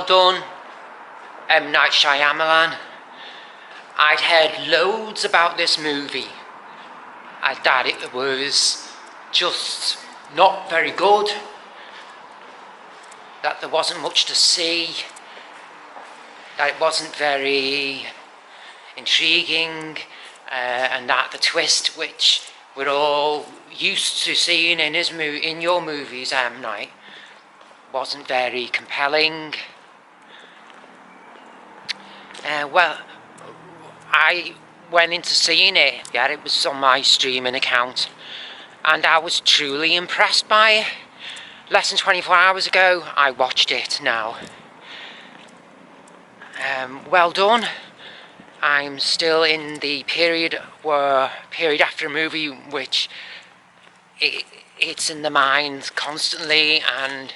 Well done, M.Night Shyamalan. I'd heard loads about this movie. That it was just not very good, that there wasn't much to see, that it wasn't very intriguing, and that the twist, which we're all used to seeing in your movies, M. Night, wasn't very compelling. Well, I went into seeing it. Yeah, it was on my streaming account, and I was truly impressed by it. Less than 24 hours ago, I watched it now. Well done. I'm still in the period after a movie which it's in the mind constantly, and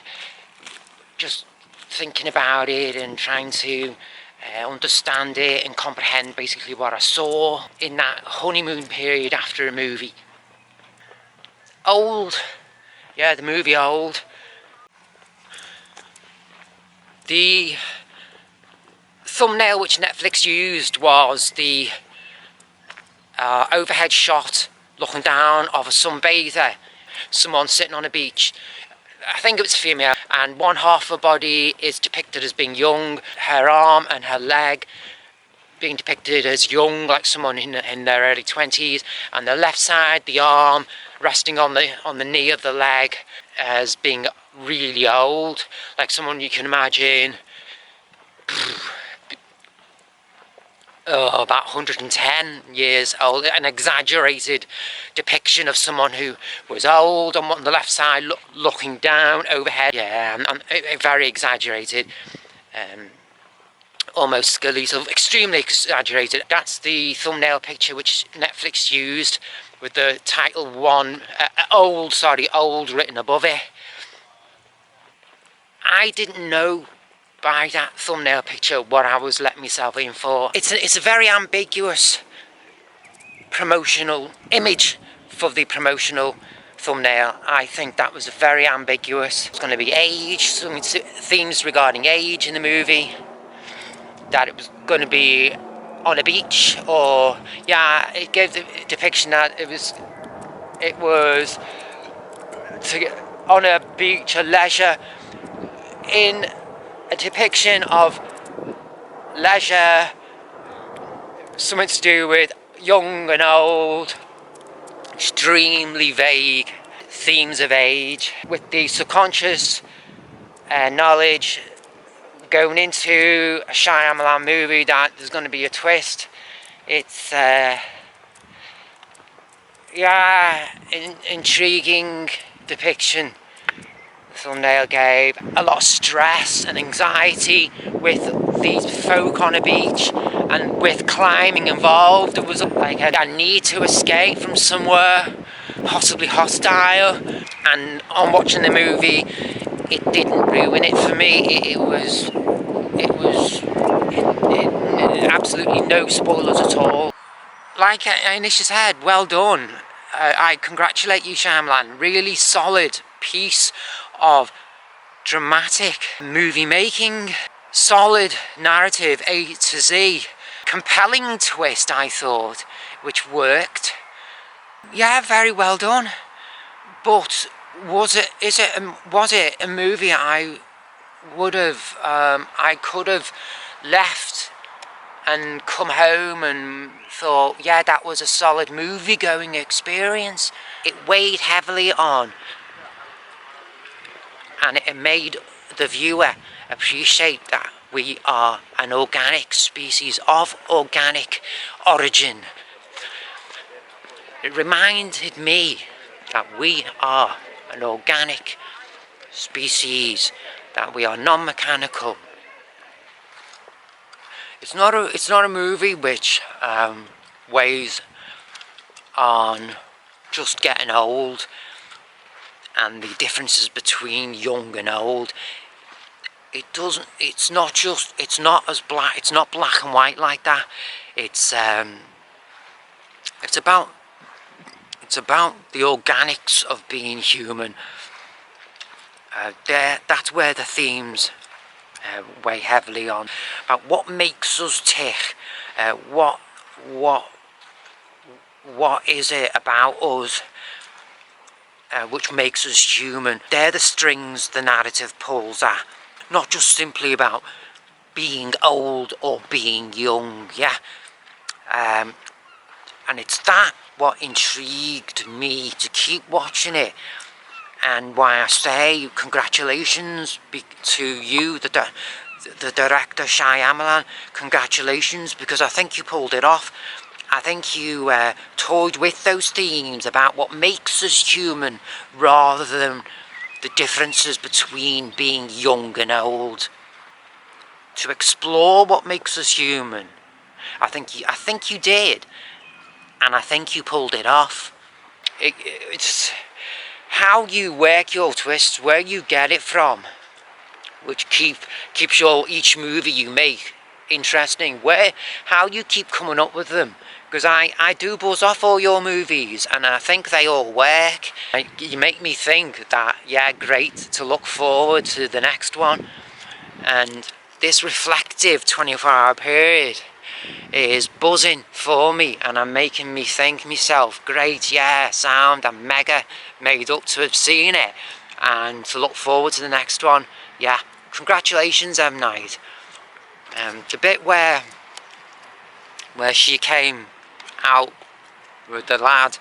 just thinking about it and trying to understand it and comprehend basically what I saw in that honeymoon period after a movie. Old. Yeah, the movie Old. The thumbnail which Netflix used was the overhead shot looking down of a sunbather, someone sitting on a beach. I think it was female, and one half of her body is depicted as being young, her arm and her leg being depicted as young, like someone in their early 20s, and the left side, the arm resting on the knee of the leg, as being really old, like someone you can imagine about 110 years old, an exaggerated depiction of someone who was old on the left side, looking down overhead. Yeah, very exaggerated, almost skilly, so extremely exaggerated. That's the thumbnail picture which Netflix used, with the title old written above it. I didn't know by that thumbnail picture what I was letting myself in for. It's a very ambiguous promotional image for the promotional thumbnail. I think that was very ambiguous. It's going to be age, some themes regarding age in the movie, that it was going to be on a beach, or yeah, it gave the depiction that it was on a beach, a leisure, in a depiction of leisure, something to do with young and old, extremely vague themes of age, with the subconscious knowledge going into a Shyamalan movie that there's going to be a twist. It's intriguing depiction. The thumbnail gave a lot of stress and anxiety with these folk on a beach, and with climbing involved. There was like a need to escape from somewhere possibly hostile, and on watching the movie, it didn't ruin it for me. It was absolutely no spoilers at all. Like I initially said, well done. I congratulate you, Shyamalan. Really solid piece of dramatic movie making. Solid narrative A to Z. Compelling twist, I thought, which worked. Yeah, very well done. But was it a movie I could have left and come home and thought, yeah, that was a solid movie-going experience? It weighed heavily on, and it made the viewer appreciate that we are an organic species of organic origin. It reminded me that we are an organic species, that we are non-mechanical. It's not a movie which weighs on just getting old and the differences between young and old. It doesn't. It's not as black. It's not black and white like that. It's about the organics of being human. That's where the themes weigh heavily on about what makes us tick, what is it about us which makes us human. They're the strings the narrative pulls at, not just simply about being old or being young, yeah. And it's that what intrigued me to keep watching it, and why I say congratulations to you, the director Shyamalan. Congratulations, because I think you pulled it off. I think you toyed with those themes about what makes us human, rather than the differences between being young and old. To explore what makes us human, I think you did, and I think you pulled it off. It's how you work your twists, where you get it from, which keeps each movie you make interesting. How you keep coming up with them, because I do buzz off all your movies, and I think they all work. You make me think that, yeah, great, to look forward to the next one. And this reflective 24-hour period is buzzing for me, and I'm making me think myself, great, yeah, sound, I'm mega made up to have seen it and to look forward to the next one. Yeah, congratulations, M.Night. The bit where she came out with the lad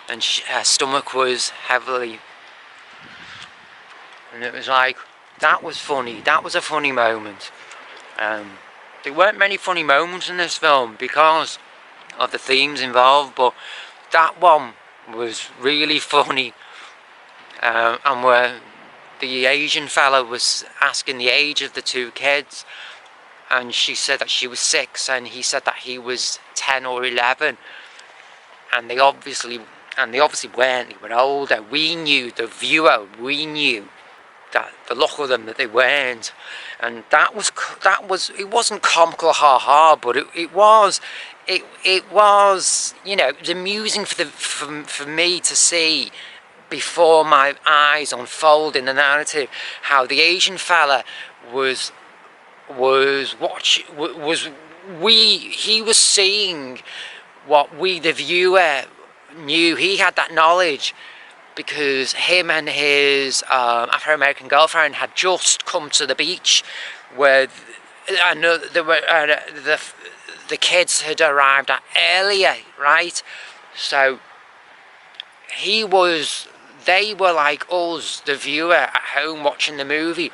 and her stomach was heavily, and it was like, that was funny. That was a funny moment. There weren't many funny moments in this film because of the themes involved, but that one was really funny. And where the Asian fella was asking the age of the two kids, and she said that she was 6, and he said that he was 10 or 11, and they obviously weren't. They were older. We knew, the viewer, that the look of them, that they weren't, and that was it wasn't comical, ha, but it was, you know, it was amusing for me to see before my eyes unfold in the narrative how the Asian fella he was seeing what we, the viewer, knew. He had that knowledge because him and his Afro-American girlfriend had just come to the beach where the kids had arrived at earlier, right? So they were like us, the viewer at home watching the movie.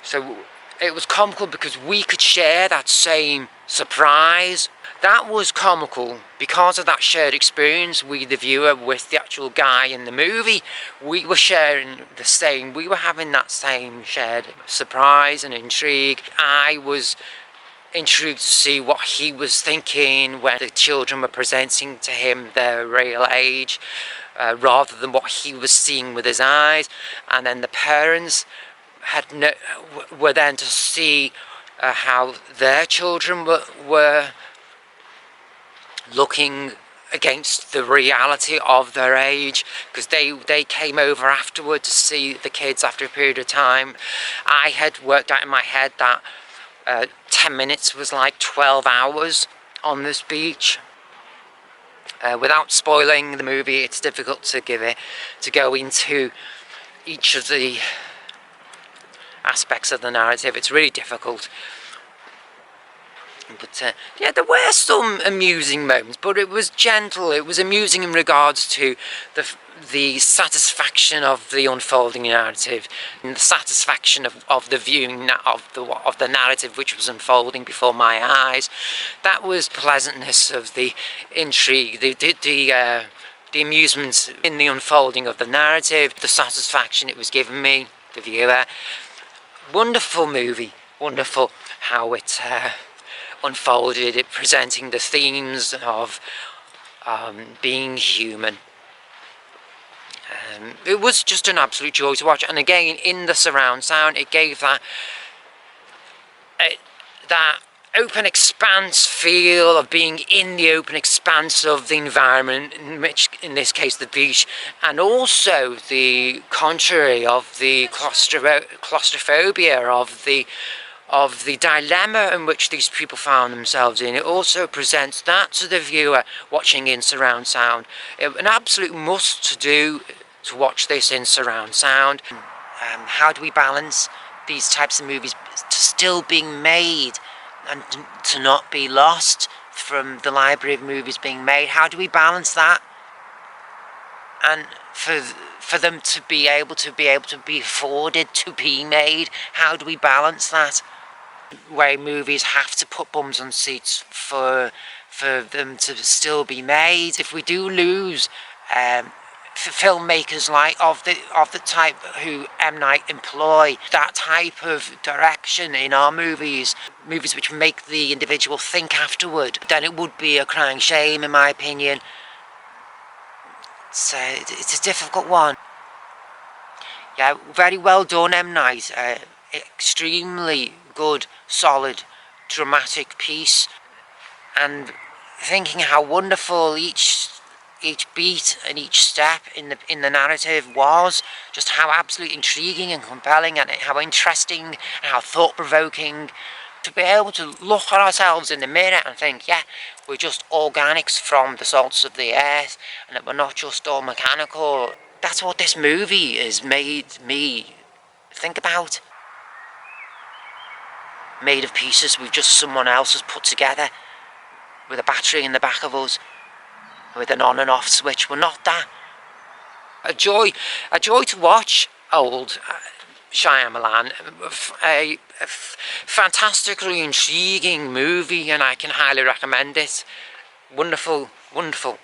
So it was comical because we could share that same surprise. That was comical because of that shared experience, we the viewer with the actual guy in the movie. We were sharing we were having that same shared surprise and intrigue. I was intrigued to see what he was thinking when the children were presenting to him their real age, rather than what he was seeing with his eyes. And then the parents were then to see how their children were looking against the reality of their age, because they came over afterward to see the kids after a period of time. I had worked out in my head that 10 minutes was like 12 hours on this beach. Without spoiling the movie, it's difficult to go into each of the aspects of the narrative. It's really difficult. But yeah, there were some amusing moments, but it was gentle. It was amusing in regards to the satisfaction of the unfolding narrative, and the satisfaction of the viewing of the narrative which was unfolding before my eyes. That was pleasantness of the intrigue, the amusement in the unfolding of the narrative, the satisfaction it was giving me, the viewer. Wonderful movie, wonderful how it unfolded, it presenting the themes of being human. It was just an absolute joy to watch, and again, in the surround sound, it gave that open expanse feel of being in the open expanse of the environment, in this case the beach, and also the contrary of the claustrophobia of the of the dilemma in which these people found themselves in. It also presents that to the viewer watching in surround sound. An absolute must to do to watch this in surround sound. How do we balance these types of movies to still being made and to not be lost from the library of movies being made? How do we balance that? And for them to be able to be afforded to be made, how do we balance that? Where movies have to put bums on seats for them to still be made. If we do lose filmmakers like of the type who M.Night employ, that type of direction in our movies which make the individual think afterward, then it would be a crying shame, in my opinion. So it's a difficult one. Yeah, very well done, M.Night. Extremely good, solid, dramatic piece, and thinking how wonderful each beat and each step in the narrative was, just how absolutely intriguing and compelling, and how interesting and how thought-provoking to be able to look at ourselves in the mirror and think, yeah, we're just organics from the salts of the earth, and that we're not just all mechanical. That's what this movie has made me think about. Made of pieces we've just someone else has put together with a battery in the back of us, with an on and off switch. We're not that. A joy to watch old Shyamalan. A fantastically intriguing movie, and I can highly recommend it. Wonderful, wonderful.